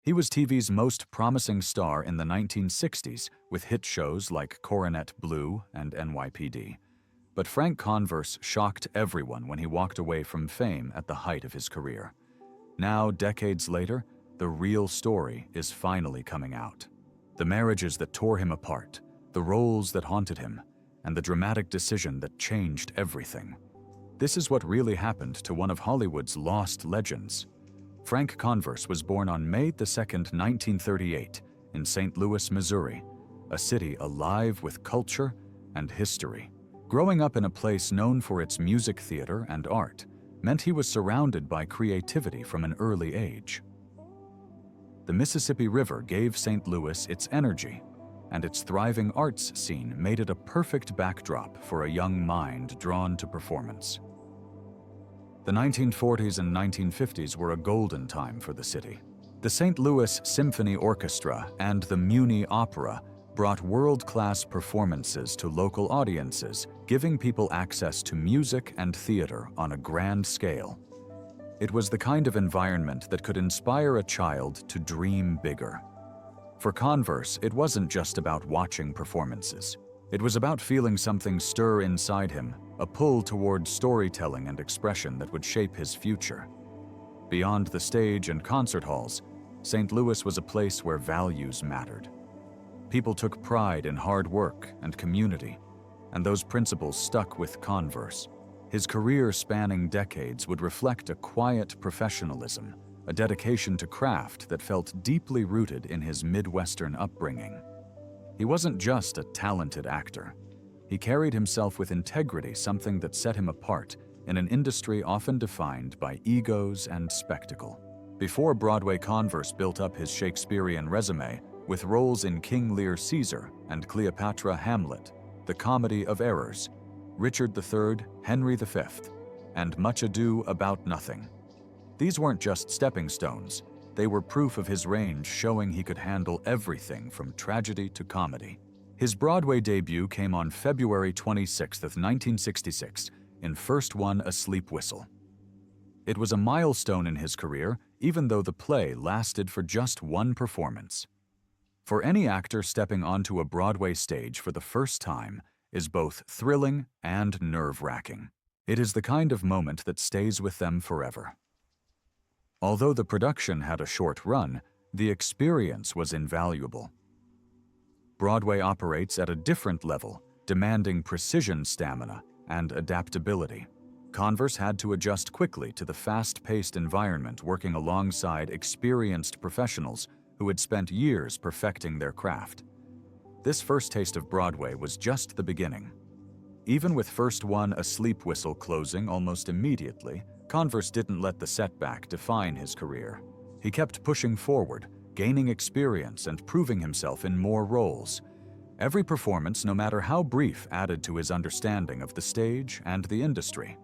He was TV's most promising star in the 1960s with hit shows like Coronet Blue and NYPD. But Frank Converse shocked everyone when he walked away from fame at the height of his career. Now, decades later, the real story is finally coming out. The marriages that tore him apart, the roles that haunted him, and the dramatic decision that changed everything. This is what really happened to one of Hollywood's lost legends. Frank Converse was born on May 2, 1938, in St. Louis, Missouri, a city alive with culture and history. Growing up in a place known for its music theater and art meant he was surrounded by creativity from an early age. The Mississippi River gave St. Louis its energy, and its thriving arts scene made it a perfect backdrop for a young mind drawn to performance. The 1940s and 1950s were a golden time for the city. The St. Louis Symphony Orchestra and the Muni Opera brought world-class performances to local audiences, giving people access to music and theater on a grand scale. It was the kind of environment that could inspire a child to dream bigger. For Converse, it wasn't just about watching performances. It was about feeling something stir inside him, a pull toward storytelling and expression that would shape his future. Beyond the stage and concert halls, St. Louis was a place where values mattered. People took pride in hard work and community, and those principles stuck with Converse. His career spanning decades would reflect a quiet professionalism, a dedication to craft that felt deeply rooted in his Midwestern upbringing. He wasn't just a talented actor. He carried himself with integrity, something that set him apart in an industry often defined by egos and spectacle. Before Broadway, Converse built up his Shakespearean resume with roles in King Lear Caesar and Cleopatra Hamlet, The Comedy of Errors, Richard III, Henry V, and Much Ado About Nothing. These weren't just stepping stones. They were proof of his range, showing he could handle everything from tragedy to comedy. His Broadway debut came on February 26, 1966, in First One, A Sleep Whistle. It was a milestone in his career, even though the play lasted for just one performance. For any actor, stepping onto a Broadway stage for the first time is both thrilling and nerve-wracking. It is the kind of moment that stays with them forever. Although the production had a short run, the experience was invaluable. Broadway operates at a different level, demanding precision, stamina, and adaptability. Converse had to adjust quickly to the fast-paced environment, working alongside experienced professionals who had spent years perfecting their craft. This first taste of Broadway was just the beginning. Even with First One, A Sleep Whistle closing almost immediately, Converse didn't let the setback define his career. He kept pushing forward, gaining experience and proving himself in more roles. Every performance, no matter how brief, added to his understanding of the stage and the industry.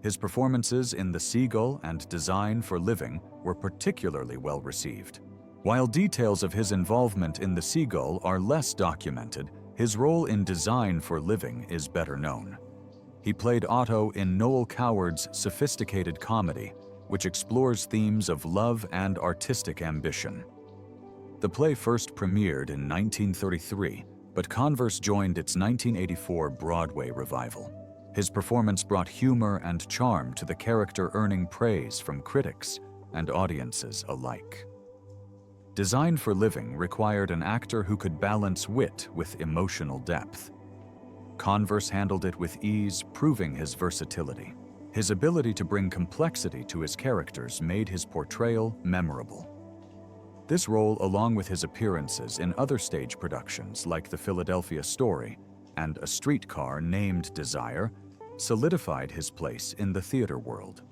His performances in The Seagull and Design for Living were particularly well received. While details of his involvement in The Seagull are less documented, his role in Design for Living is better known. He played Otto in Noel Coward's sophisticated comedy, which explores themes of love and artistic ambition. The play first premiered in 1933, but Converse joined its 1984 Broadway revival. His performance brought humor and charm to the character, earning praise from critics and audiences alike. Design for Living required an actor who could balance wit with emotional depth. Converse handled it with ease, proving his versatility. His ability to bring complexity to his characters made his portrayal memorable. This role, along with his appearances in other stage productions like The Philadelphia Story and A Streetcar Named Desire, solidified his place in the theater world.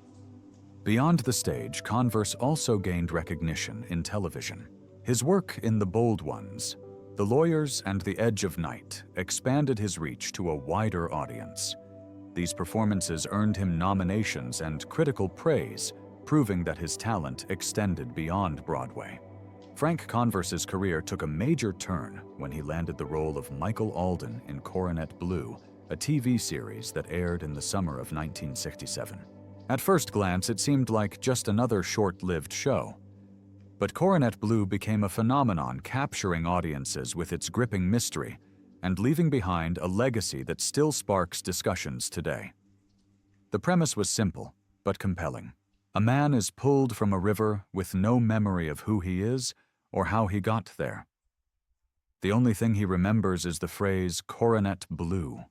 Beyond the stage, Converse also gained recognition in television. His work in The Bold Ones, The Lawyers, and The Edge of Night expanded his reach to a wider audience. These performances earned him nominations and critical praise, proving that his talent extended beyond Broadway. Frank Converse's career took a major turn when he landed the role of Michael Alden in Coronet Blue, a TV series that aired in the summer of 1967. At first glance, it seemed like just another short-lived show. But Coronet Blue became a phenomenon, capturing audiences with its gripping mystery and leaving behind a legacy that still sparks discussions today. The premise was simple, but compelling. A man is pulled from a river with no memory of who he is or how he got there. The only thing he remembers is the phrase, "Coronet Blue."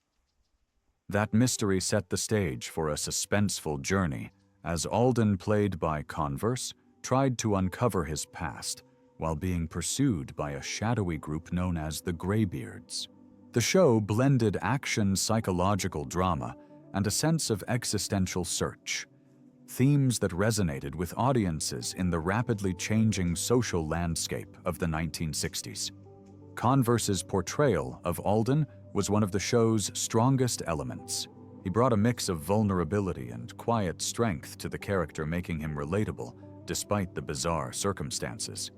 That mystery set the stage for a suspenseful journey as Alden, played by Converse, tried to uncover his past while being pursued by a shadowy group known as the Greybeards. The show blended action, psychological drama, and a sense of existential search, themes that resonated with audiences in the rapidly changing social landscape of the 1960s. Converse's portrayal of Alden was one of the show's strongest elements. He brought a mix of vulnerability and quiet strength to the character, making him relatable despite the bizarre circumstances.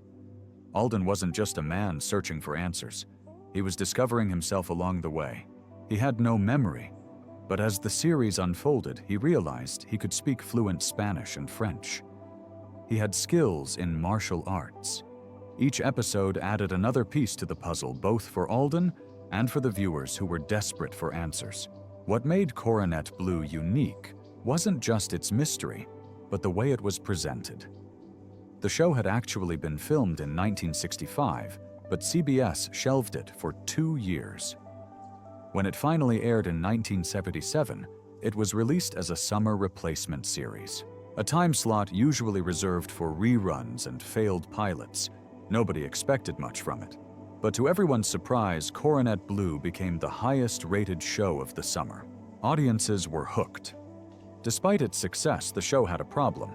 Alden wasn't just a man searching for answers. He was discovering himself along the way. He had no memory, but as the series unfolded, he realized he could speak fluent Spanish and French. He had skills in martial arts. Each episode added another piece to the puzzle, both for Alden and for the viewers who were desperate for answers. What made Coronet Blue unique wasn't just its mystery, but the way it was presented. The show had actually been filmed in 1965, but CBS shelved it for 2 years. When it finally aired in 1977, it was released as a summer replacement series, a time slot usually reserved for reruns and failed pilots. Nobody expected much from it. But to everyone's surprise, Coronet Blue became the highest-rated show of the summer. Audiences were hooked. Despite its success, the show had a problem.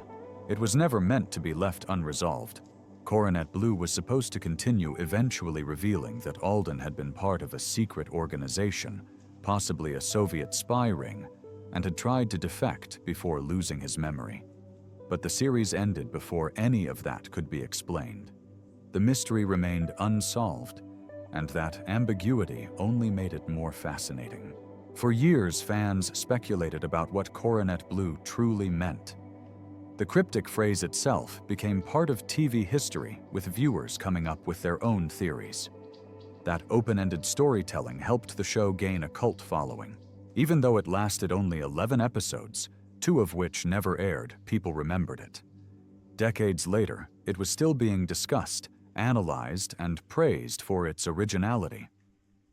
It was never meant to be left unresolved. Coronet Blue was supposed to continue, eventually revealing that Alden had been part of a secret organization, possibly a Soviet spy ring, and had tried to defect before losing his memory. But the series ended before any of that could be explained. The mystery remained unsolved, and that ambiguity only made it more fascinating. For years, fans speculated about what Coronet Blue truly meant. The cryptic phrase itself became part of TV history, with viewers coming up with their own theories. That open-ended storytelling helped the show gain a cult following. Even though it lasted only 11 episodes, 2 of which never aired, people remembered it. Decades later, it was still being discussed, analyzed, and praised for its originality.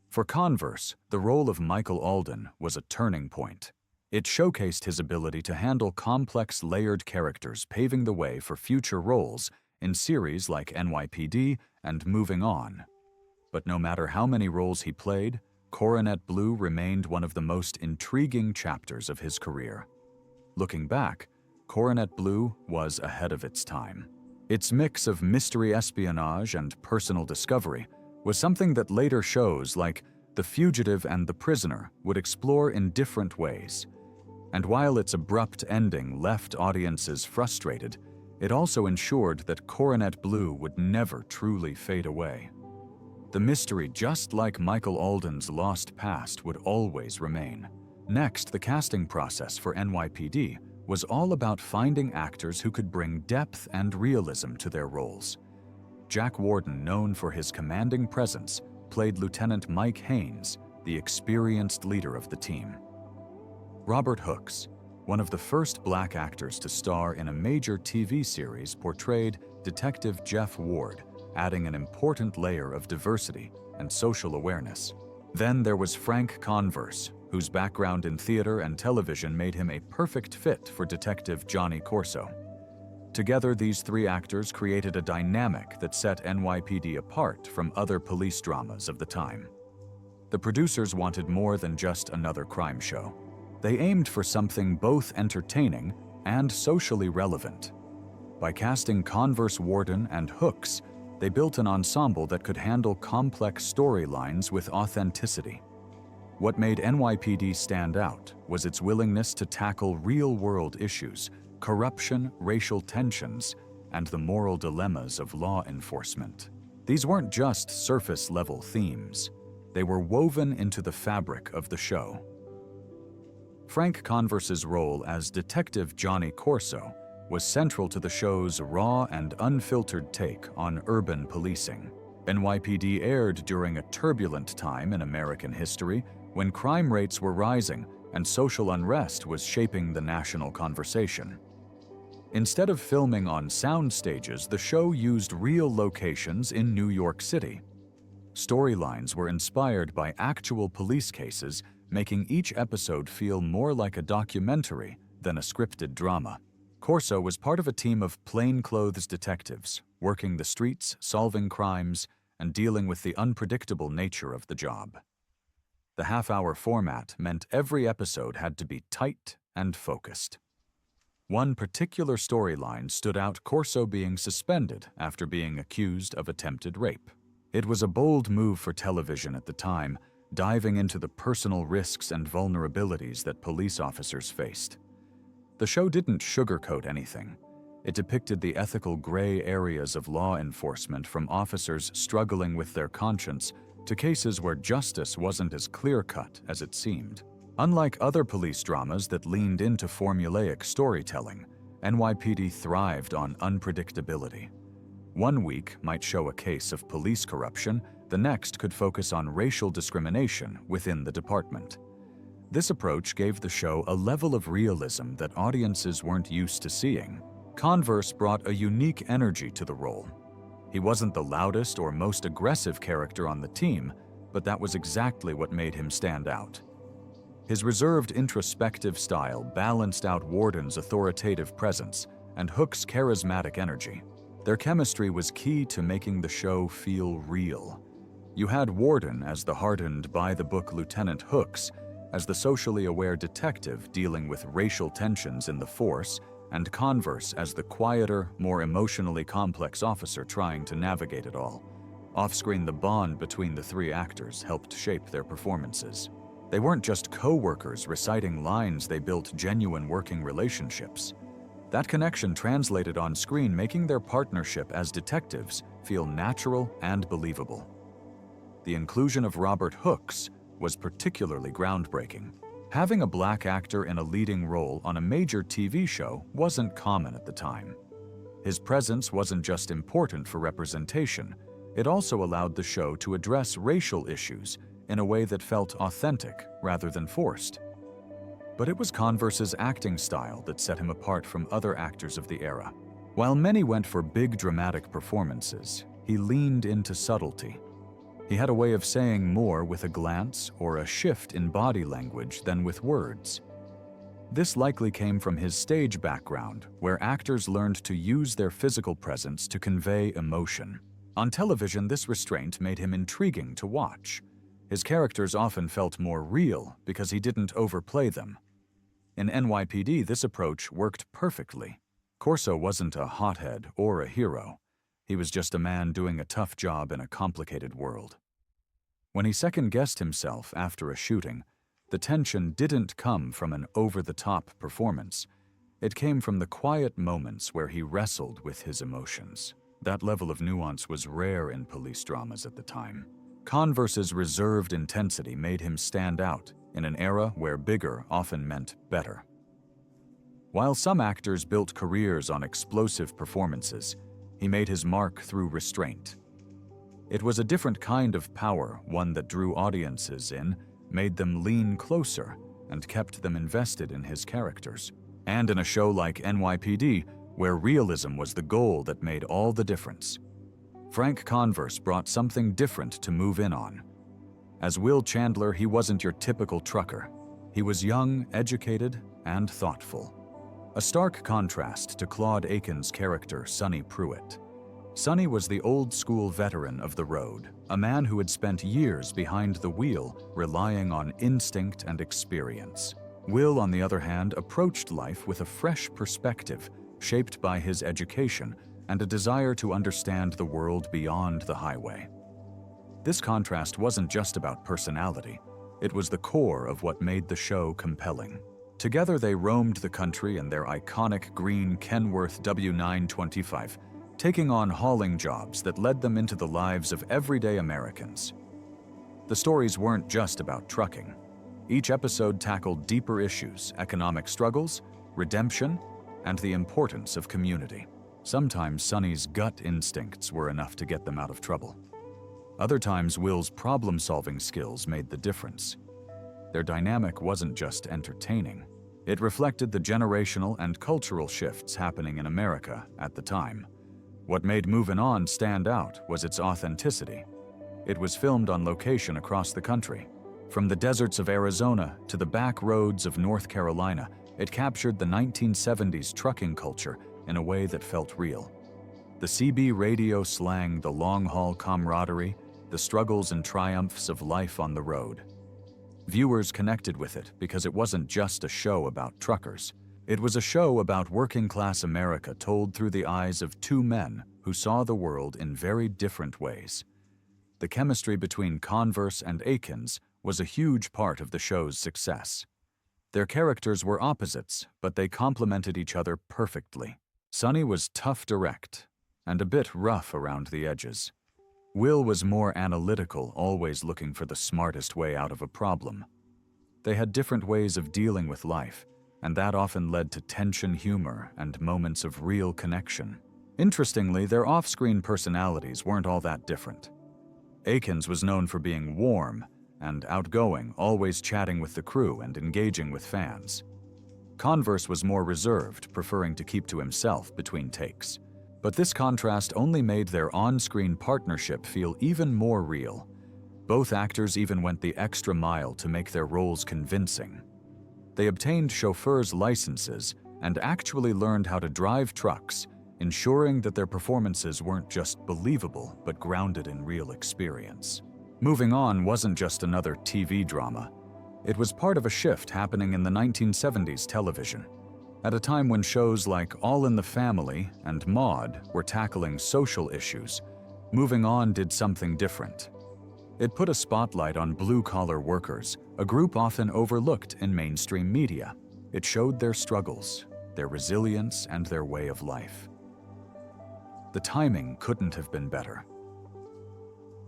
For Converse, the role of Michael Alden was a turning point. It showcased his ability to handle complex, layered characters, paving the way for future roles in series like NYPD and Moving On. But no matter how many roles he played, Coronet Blue remained one of the most intriguing chapters of his career. Looking back, Coronet Blue was ahead of its time. Its mix of mystery, espionage, and personal discovery was something that later shows like The Fugitive and The Prisoner would explore in different ways. And while its abrupt ending left audiences frustrated, it also ensured that Coronet Blue would never truly fade away. The mystery, just like Michael Alden's lost past, would always remain. Next, the casting process for NYPD was all about finding actors who could bring depth and realism to their roles. Jack Warden, known for his commanding presence, played Lieutenant Mike Haynes, the experienced leader of the team. Robert Hooks, one of the first black actors to star in a major TV series, portrayed Detective Jeff Ward, adding an important layer of diversity and social awareness. Then there was Frank Converse, whose background in theater and television made him a perfect fit for Detective Johnny Corso. Together, these 3 actors created a dynamic that set NYPD apart from other police dramas of the time. The producers wanted more than just another crime show. They aimed for something both entertaining and socially relevant. By casting Converse, Warden, and Hooks, they built an ensemble that could handle complex storylines with authenticity. What made NYPD stand out was its willingness to tackle real-world issues, corruption, racial tensions, and the moral dilemmas of law enforcement. These weren't just surface-level themes. They were woven into the fabric of the show. Frank Converse's role as Detective Johnny Corso was central to the show's raw and unfiltered take on urban policing. NYPD aired during a turbulent time in American history when crime rates were rising and social unrest was shaping the national conversation. Instead of filming on sound stages, the show used real locations in New York City. Storylines were inspired by actual police cases, making each episode feel more like a documentary than a scripted drama. Corso was part of a team of plainclothes detectives, working the streets, solving crimes, and dealing with the unpredictable nature of the job. The half-hour format meant every episode had to be tight and focused. One particular storyline stood out: Corso being suspended after being accused of attempted rape. It was a bold move for television at the time, diving into the personal risks and vulnerabilities that police officers faced. The show didn't sugarcoat anything. It depicted the ethical gray areas of law enforcement, from officers struggling with their conscience to cases where justice wasn't as clear-cut as it seemed. Unlike other police dramas that leaned into formulaic storytelling, NYPD thrived on unpredictability. One week might show a case of police corruption, the next could focus on racial discrimination within the department. This approach gave the show a level of realism that audiences weren't used to seeing. Converse brought a unique energy to the role. He wasn't the loudest or most aggressive character on the team, but that was exactly what made him stand out. His reserved, introspective style balanced out Warden's authoritative presence and Hook's charismatic energy. Their chemistry was key to making the show feel real. You had Warden as the hardened, by-the-book Lieutenant Hooks, as the socially aware detective dealing with racial tensions in the force, and Converse as the quieter, more emotionally complex officer trying to navigate it all. Off-screen, the bond between the three actors helped shape their performances. They weren't just co-workers reciting lines, they built genuine working relationships. That connection translated on screen, making their partnership as detectives feel natural and believable. The inclusion of Robert Hooks was particularly groundbreaking. Having a black actor in a leading role on a major TV show wasn't common at the time. His presence wasn't just important for representation, it also allowed the show to address racial issues in a way that felt authentic rather than forced. But it was Converse's acting style that set him apart from other actors of the era. While many went for big dramatic performances, he leaned into subtlety. He had a way of saying more with a glance or a shift in body language than with words. This likely came from his stage background, where actors learned to use their physical presence to convey emotion. On television, this restraint made him intriguing to watch. His characters often felt more real because he didn't overplay them. In NYPD, this approach worked perfectly. Corso wasn't a hothead or a hero. He was just a man doing a tough job in a complicated world. When he second-guessed himself after a shooting, the tension didn't come from an over-the-top performance. It came from the quiet moments where he wrestled with his emotions. That level of nuance was rare in police dramas at the time. Converse's reserved intensity made him stand out in an era where bigger often meant better. While some actors built careers on explosive performances, he made his mark through restraint. It was a different kind of power, one that drew audiences in, made them lean closer, and kept them invested in his characters. And in a show like NYPD, where realism was the goal that made all the difference, Frank Converse brought something different to move in on. As Will Chandler, he wasn't your typical trucker. He was young, educated, and thoughtful. A stark contrast to Claude Aiken's character, Sonny Pruitt. Sonny was the old-school veteran of the road, a man who had spent years behind the wheel, relying on instinct and experience. Will, on the other hand, approached life with a fresh perspective, shaped by his education and a desire to understand the world beyond the highway. This contrast wasn't just about personality. It was the core of what made the show compelling. Together they roamed the country in their iconic green Kenworth W925, taking on hauling jobs that led them into the lives of everyday Americans. The stories weren't just about trucking. Each episode tackled deeper issues: economic struggles, redemption, and the importance of community. Sometimes Sonny's gut instincts were enough to get them out of trouble. Other times, Will's problem-solving skills made the difference. Their dynamic wasn't just entertaining. It reflected the generational and cultural shifts happening in America at the time. What made Movin' On stand out was its authenticity. It was filmed on location across the country. From the deserts of Arizona to the back roads of North Carolina, it captured the 1970s trucking culture in a way that felt real. The CB radio slang, the long-haul camaraderie, the struggles and triumphs of life on the road. Viewers connected with it because it wasn't just a show about truckers. It was a show about working-class America told through the eyes of two men who saw the world in very different ways. The chemistry between Converse and Akins was a huge part of the show's success. Their characters were opposites, but they complemented each other perfectly. Sonny was tough direct and a bit rough around the edges. Will was more analytical, always looking for the smartest way out of a problem. They had different ways of dealing with life, and that often led to tension, humor, and moments of real connection. Interestingly, their off-screen personalities weren't all that different. Akins was known for being warm and outgoing, always chatting with the crew and engaging with fans. Converse was more reserved, preferring to keep to himself between takes. But this contrast only made their on-screen partnership feel even more real. Both actors even went the extra mile to make their roles convincing. They obtained chauffeurs' licenses and actually learned how to drive trucks, ensuring that their performances weren't just believable but grounded in real experience. Moving On wasn't just another TV drama. It was part of a shift happening in the 1970s television. At a time when shows like All in the Family and Maude were tackling social issues, Moving On did something different. It put a spotlight on blue-collar workers, a group often overlooked in mainstream media. It showed their struggles, their resilience, and their way of life. The timing couldn't have been better.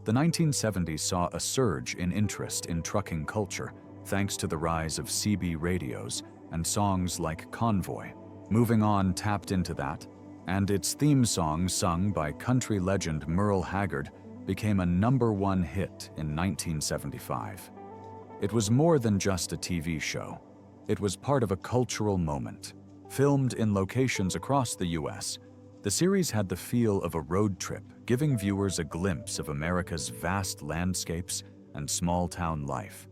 The 1970s saw a surge in interest in trucking culture thanks to the rise of CB radios and songs like Convoy. Moving On tapped into that, and its theme song, sung by country legend Merle Haggard, became a #1 hit in 1975. It was more than just a TV show. It was part of a cultural moment. Filmed in locations across the U.S., the series had the feel of a road trip, giving viewers a glimpse of America's vast landscapes and small-town life.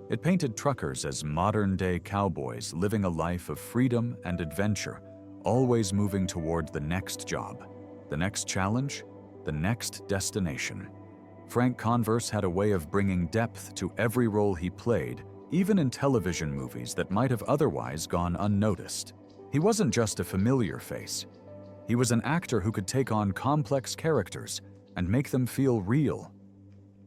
It painted truckers as modern-day cowboys living a life of freedom and adventure, always moving toward the next job, the next challenge, the next destination. Frank Converse had a way of bringing depth to every role he played, even in television movies that might have otherwise gone unnoticed. He wasn't just a familiar face. He was an actor who could take on complex characters and make them feel real.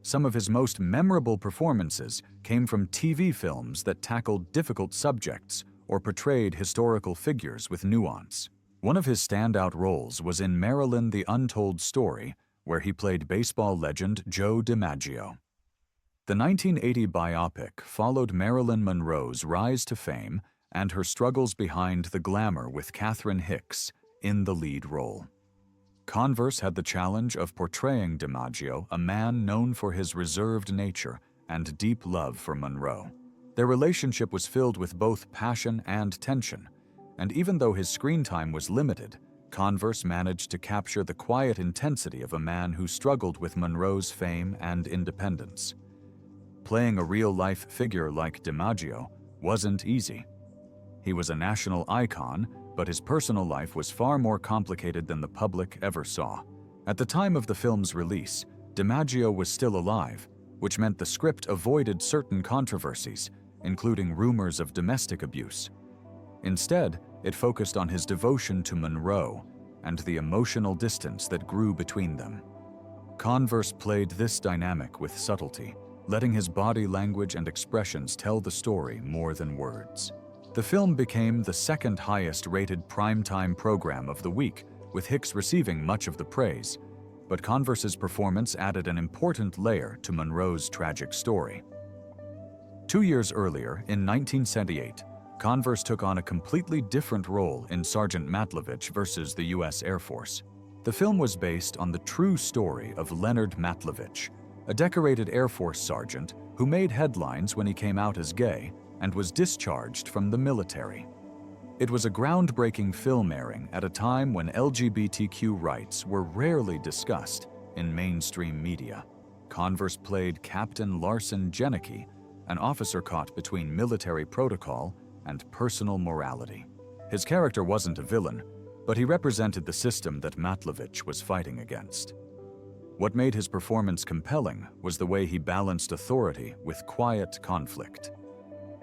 Some of his most memorable performances came from TV films that tackled difficult subjects or portrayed historical figures with nuance. One of his standout roles was in Marilyn: The Untold Story, where he played baseball legend Joe DiMaggio. The 1980 biopic followed Marilyn Monroe's rise to fame and her struggles behind the glamour, with Catherine Hicks in the lead role. Converse had the challenge of portraying DiMaggio, a man known for his reserved nature and deep love for Monroe. Their relationship was filled with both passion and tension, and even though his screen time was limited, Converse managed to capture the quiet intensity of a man who struggled with Monroe's fame and independence. Playing a real-life figure like DiMaggio wasn't easy. He was a national icon, but his personal life was far more complicated than the public ever saw. At the time of the film's release, DiMaggio was still alive, which meant the script avoided certain controversies, including rumors of domestic abuse. Instead, it focused on his devotion to Monroe and the emotional distance that grew between them. Converse played this dynamic with subtlety, letting his body language and expressions tell the story more than words. The film became the second highest-rated primetime program of the week, with Hicks receiving much of the praise, but Converse's performance added an important layer to Monroe's tragic story. 2 years earlier, in 1978, Converse took on a completely different role in Sergeant Matlovich versus the U.S. Air Force. The film was based on the true story of Leonard Matlovich, a decorated Air Force sergeant who made headlines when he came out as gay and was discharged from the military. It was a groundbreaking film airing at a time when LGBTQ rights were rarely discussed in mainstream media. Converse played Captain Larson Janicki, an officer caught between military protocol and personal morality. His character wasn't a villain, but he represented the system that Matlovich was fighting against. What made his performance compelling was the way he balanced authority with quiet conflict.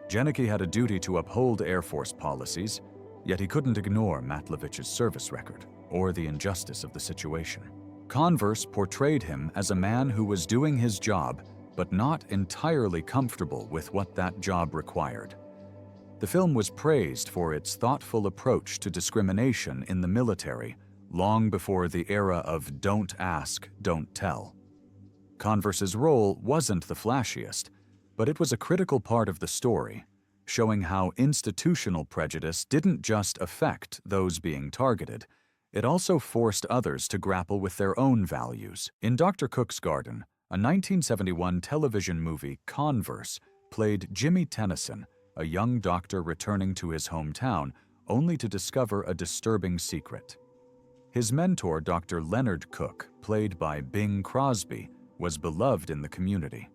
Janicki had a duty to uphold Air Force policies, yet he couldn't ignore Matlovich's service record or the injustice of the situation. Converse portrayed him as a man who was doing his job but not entirely comfortable with what that job required. The film was praised for its thoughtful approach to discrimination in the military long before the era of don't ask, don't tell. Converse's role wasn't the flashiest, but it was a critical part of the story, showing how institutional prejudice didn't just affect those being targeted, it also forced others to grapple with their own values. In Dr. Cook's Garden, a 1971 television movie, Converse played Jimmy Tennyson, a young doctor returning to his hometown only to discover a disturbing secret. His mentor, Dr. Leonard Cook, played by Bing Crosby, was beloved in the community.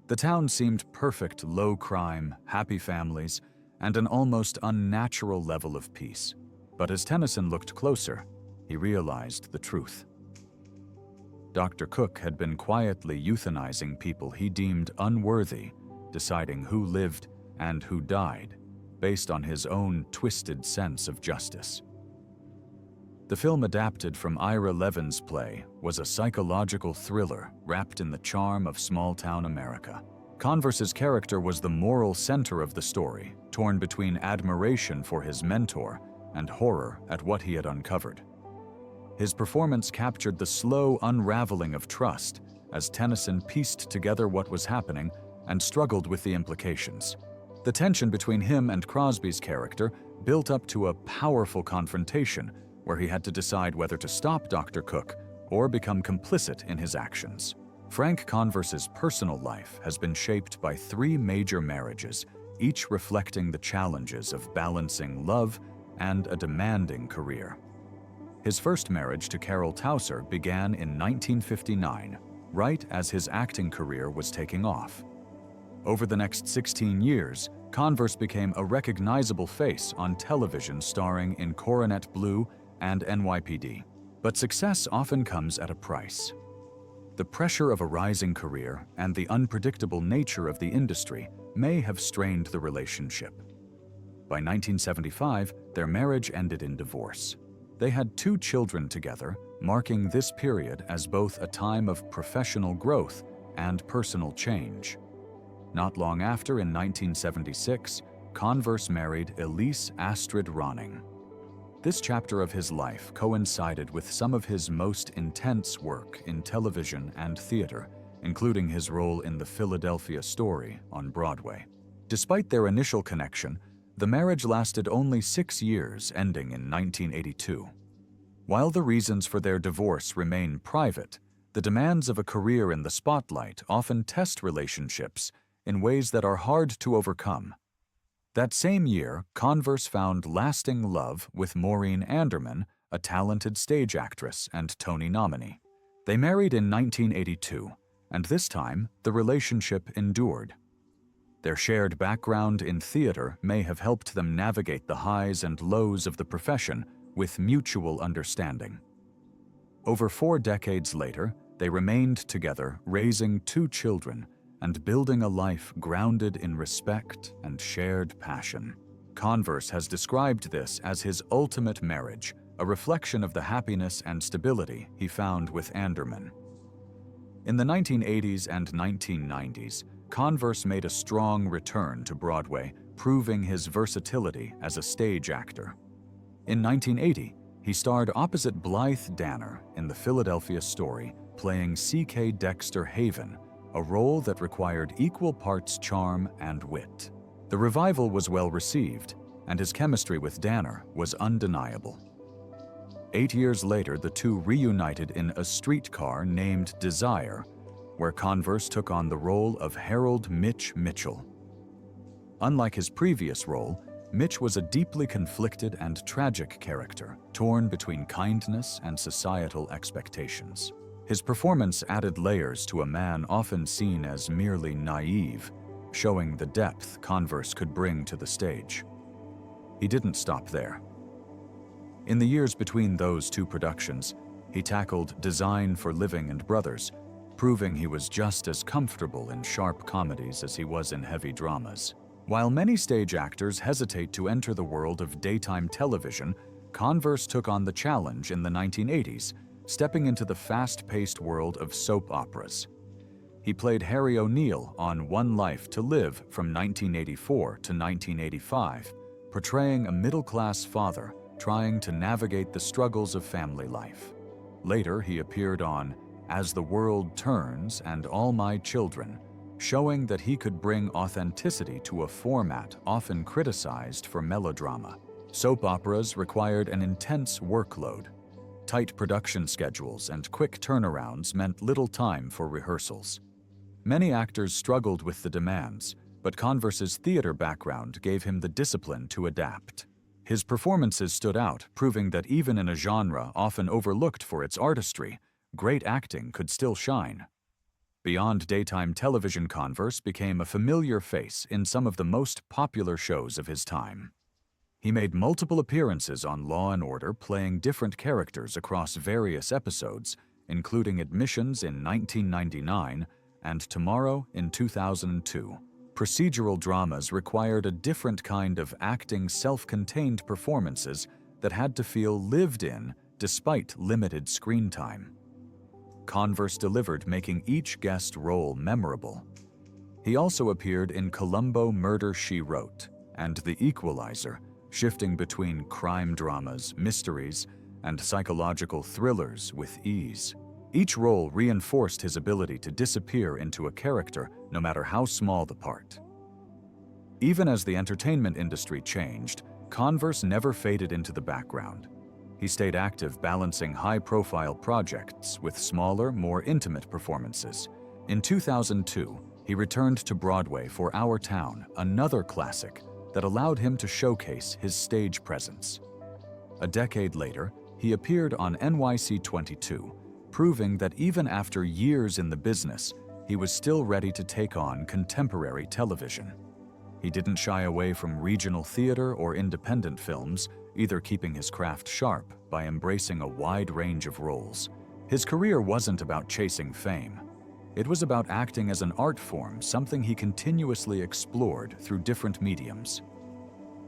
The town seemed perfect: low crime, happy families, and an almost unnatural level of peace. But as Tennyson looked closer, he realized the truth. Dr. Cook had been quietly euthanizing people he deemed unworthy, deciding who lived and who died, based on his own twisted sense of justice. The film, adapted from Ira Levin's play, was a psychological thriller wrapped in the charm of small-town America. Converse's character was the moral center of the story, torn between admiration for his mentor and horror at what he had uncovered. His performance captured the slow unraveling of trust as Tennyson pieced together what was happening and struggled with the implications. The tension between him and Crosby's character built up to a powerful confrontation where he had to decide whether to stop Dr. Cook or become complicit in his actions. Frank Converse's personal life has been shaped by 3 major marriages, each reflecting the challenges of balancing love and a demanding career. His first marriage to Carol Towser began in 1959, right as his acting career was taking off. Over the next 16 years, Converse became a recognizable face on television, starring in Coronet Blue and NYPD. But success often comes at a price. The pressure of a rising career and the unpredictable nature of the industry may have strained the relationship. By 1975, their marriage ended in divorce. They had 2 children together, marking this period as both a time of professional growth and personal change. Not long after, in 1976, Converse married Elise Astrid Ronning. This chapter of his life coincided with some of his most intense work in television and theater, including his role in The Philadelphia Story on Broadway. Despite their initial connection, the marriage lasted only 6 years, ending in 1982. While the reasons for their divorce remain private, the demands of a career in the spotlight often test relationships in ways that are hard to overcome. That same year, Converse found lasting love with Maureen Anderman, a talented stage actress and Tony nominee. They married in 1982, and this time, the relationship endured. Their shared background in theater may have helped them navigate the highs and lows of the profession with mutual understanding. Over 4 decades later, they remained together, raising 2 children and building a life grounded in respect and shared passion. Converse has described this as his ultimate marriage, a reflection of the happiness and stability he found with Anderman. In the 1980s and 1990s, Converse made a strong return to Broadway, proving his versatility as a stage actor. In 1980, he starred opposite Blythe Danner in The Philadelphia Story, playing C.K. Dexter Haven, a role that required equal parts charm and wit. The revival was well received, and his chemistry with Danner was undeniable. 8 years later, the two reunited in A Streetcar Named Desire, where Converse took on the role of Harold Mitch Mitchell. Unlike his previous role, Mitch was a deeply conflicted and tragic character, torn between kindness and societal expectations. His performance added layers to a man often seen as merely naive, showing the depth Converse could bring to the stage. He didn't stop there. In the years between those two productions, he tackled Design for Living and Brothers, proving he was just as comfortable in sharp comedies as he was in heavy dramas. While many stage actors hesitate to enter the world of daytime television, Converse took on the challenge in the 1980s, stepping into the fast-paced world of soap operas. He played Harry O'Neill on One Life to Live from 1984 to 1985, portraying a middle-class father trying to navigate the struggles of family life. Later, he appeared on As the World Turns and All My Children, showing that he could bring authenticity to a format often criticized for melodrama. Soap operas required an intense workload. Tight production schedules and quick turnarounds meant little time for rehearsals. Many actors struggled with the demands, but Converse's theater background gave him the discipline to adapt. His performances stood out, proving that even in a genre often overlooked for its artistry, great acting could still shine. Beyond daytime television, Converse became a familiar face in some of the most popular shows of his time. He made multiple appearances on Law & Order, playing different characters across various episodes, including Admissions in 1999 and Tomorrow in 2002. Procedural dramas required a different kind of acting, self-contained performances that had to feel lived in despite limited screen time. Converse delivered, making each guest role memorable. He also appeared in Columbo Murder, She Wrote and The Equalizer, shifting between crime dramas, mysteries, and psychological thrillers with ease. Each role reinforced his ability to disappear into a character, no matter how small the part. Even as the entertainment industry changed, Converse never faded into the background. He stayed active, balancing high-profile projects with smaller, more intimate performances. In 2002, he returned to Broadway for Our Town, another classic that allowed him to showcase his stage presence. A decade later, he appeared on NYC 22, proving that even after years in the business, he was still ready to take on contemporary television. He didn't shy away from regional theater or independent films, either keeping his craft sharp by embracing a wide range of roles. His career wasn't about chasing fame. It was about acting as an art form, something he continuously explored through different mediums.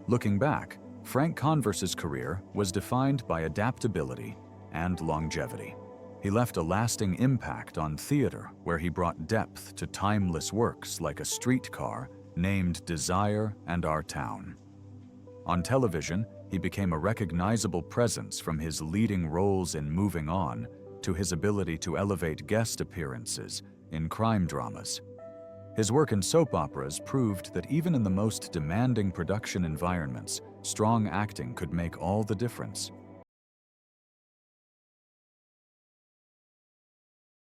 Looking back, Frank Converse's career was defined by adaptability and longevity. He left a lasting impact on theater, where he brought depth to timeless works like A Streetcar Named Desire and Our Town. On television, he became a recognizable presence, from his leading roles in Moving On to his ability to elevate guest appearances in crime dramas. His work in soap operas proved that even in the most demanding production environments, strong acting could make all the difference.